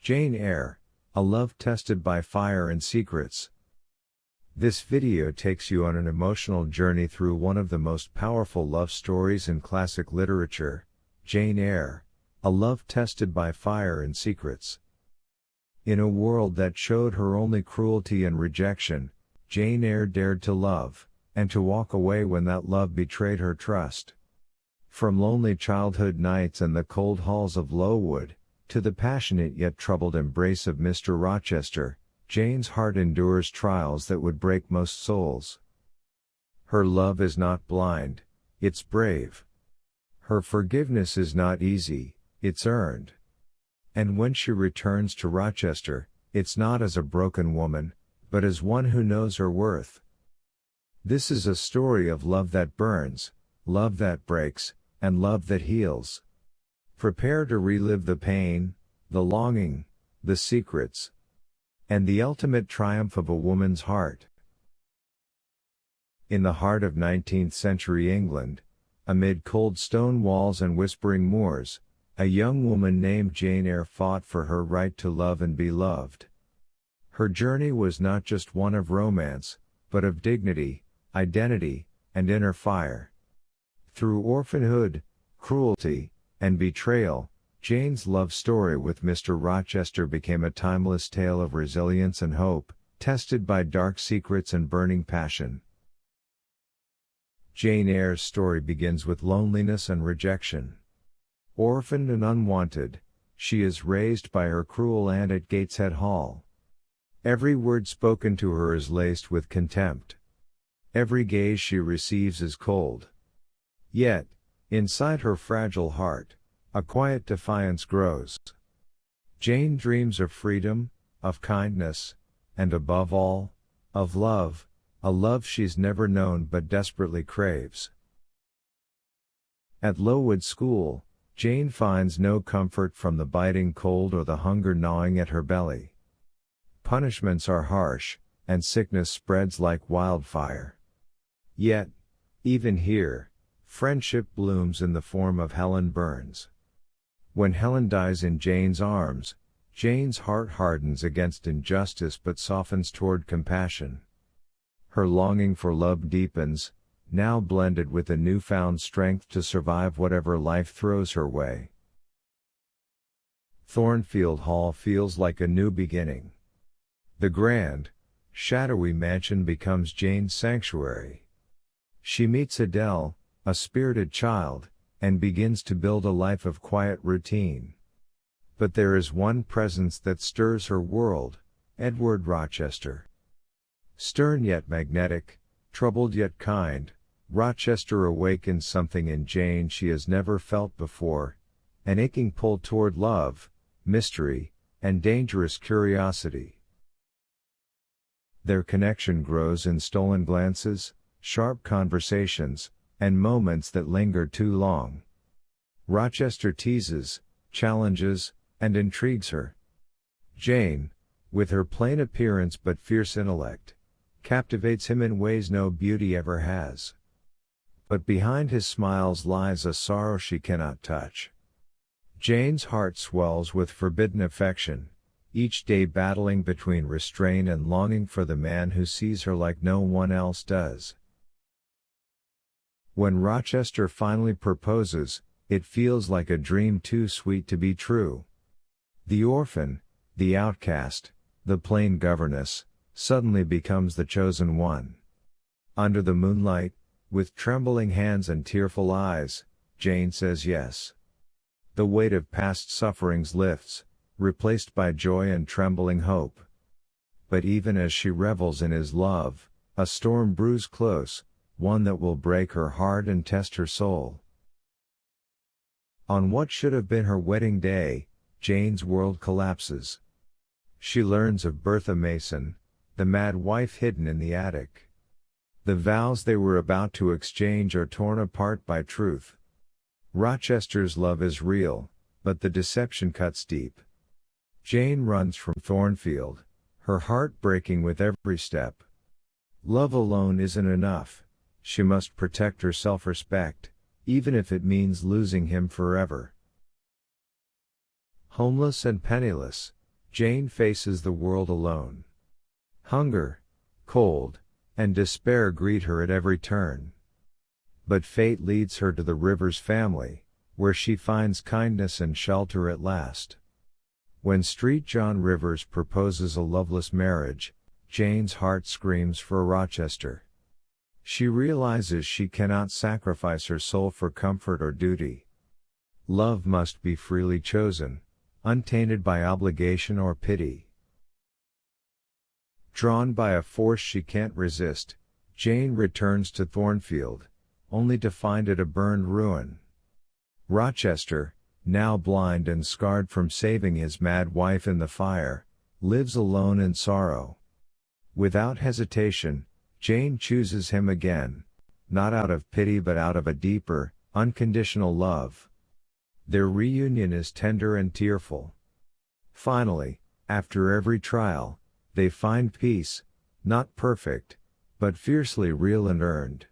Jane Eyre, a love tested by fire and secrets. This video takes you on an emotional journey through one of the most powerful love stories in classic literature, Jane Eyre, a love tested by fire and secrets. In a world that showed her only cruelty and rejection, Jane Eyre dared to love, and to walk away when that love betrayed her trust. From lonely childhood nights and the cold halls of Lowood, to the passionate yet troubled embrace of Mr. Rochester, Jane's heart endures trials that would break most souls. Her love is not blind, it's brave. Her forgiveness is not easy, it's earned. And when she returns to Rochester, it's not as a broken woman, but as one who knows her worth. This is a story of love that burns, love that breaks, and love that heals. Prepare to relive the pain, the longing, the secrets, and the ultimate triumph of a woman's heart. In the heart of 19th century England, amid cold stone walls and whispering moors, a young woman named Jane Eyre fought for her right to love and be loved. Her journey was not just one of romance, but of dignity, identity, and inner fire. Through orphanhood, cruelty, and betrayal, Jane's love story with Mr. Rochester became a timeless tale of resilience and hope, tested by dark secrets and burning passion. Jane Eyre's story begins with loneliness and rejection. Orphaned and unwanted, she is raised by her cruel aunt at Gateshead Hall. Every word spoken to her is laced with contempt. Every gaze she receives is cold. Yet, inside her fragile heart, a quiet defiance grows. Jane dreams of freedom, of kindness, and above all, of love, a love she's never known but desperately craves. At Lowood School, Jane finds no comfort from the biting cold or the hunger gnawing at her belly. Punishments are harsh, and sickness spreads like wildfire. Yet, even here, friendship blooms in the form of Helen Burns. When Helen dies in Jane's arms, Jane's heart hardens against injustice but softens toward compassion. Her longing for love deepens, now blended with a newfound strength to survive whatever life throws her way. Thornfield Hall feels like a new beginning. The grand, shadowy mansion becomes Jane's sanctuary. She meets Adele, a spirited child, and begins to build a life of quiet routine. But there is one presence that stirs her world, Edward Rochester. Stern yet magnetic, troubled yet kind, Rochester awakens something in Jane she has never felt before, an aching pull toward love, mystery, and dangerous curiosity. Their connection grows in stolen glances, sharp conversations, and moments that linger too long. Rochester teases, challenges, and intrigues her. Jane, with her plain appearance but fierce intellect, captivates him in ways no beauty ever has. But behind his smiles lies a sorrow she cannot touch. Jane's heart swells with forbidden affection, each day battling between restraint and longing for the man who sees her like no one else does. When Rochester finally proposes, it feels like a dream too sweet to be true. The orphan, the outcast, the plain governess, suddenly becomes the chosen one. Under the moonlight, with trembling hands and tearful eyes, Jane says yes. The weight of past sufferings lifts, replaced by joy and trembling hope. But even as she revels in his love, a storm brews close, one that will break her heart and test her soul. On what should have been her wedding day, Jane's world collapses. She learns of Bertha Mason, the mad wife hidden in the attic. The vows they were about to exchange are torn apart by truth. Rochester's love is real, but the deception cuts deep. Jane runs from Thornfield, her heart breaking with every step. Love alone isn't enough. She must protect her self-respect, even if it means losing him forever. Homeless and penniless, Jane faces the world alone. Hunger, cold, and despair greet her at every turn. But fate leads her to the Rivers family, where she finds kindness and shelter at last. When Street John Rivers proposes a loveless marriage, Jane's heart screams for Rochester. She realizes she cannot sacrifice her soul for comfort or duty. Love must be freely chosen, untainted by obligation or pity. Drawn by a force she can't resist, Jane returns to Thornfield, only to find it a burned ruin. Rochester, now blind and scarred from saving his mad wife in the fire, lives alone in sorrow. Without hesitation, Jane chooses him again, not out of pity but out of a deeper, unconditional love. Their reunion is tender and tearful. Finally, after every trial, they find peace, not perfect, but fiercely real and earned.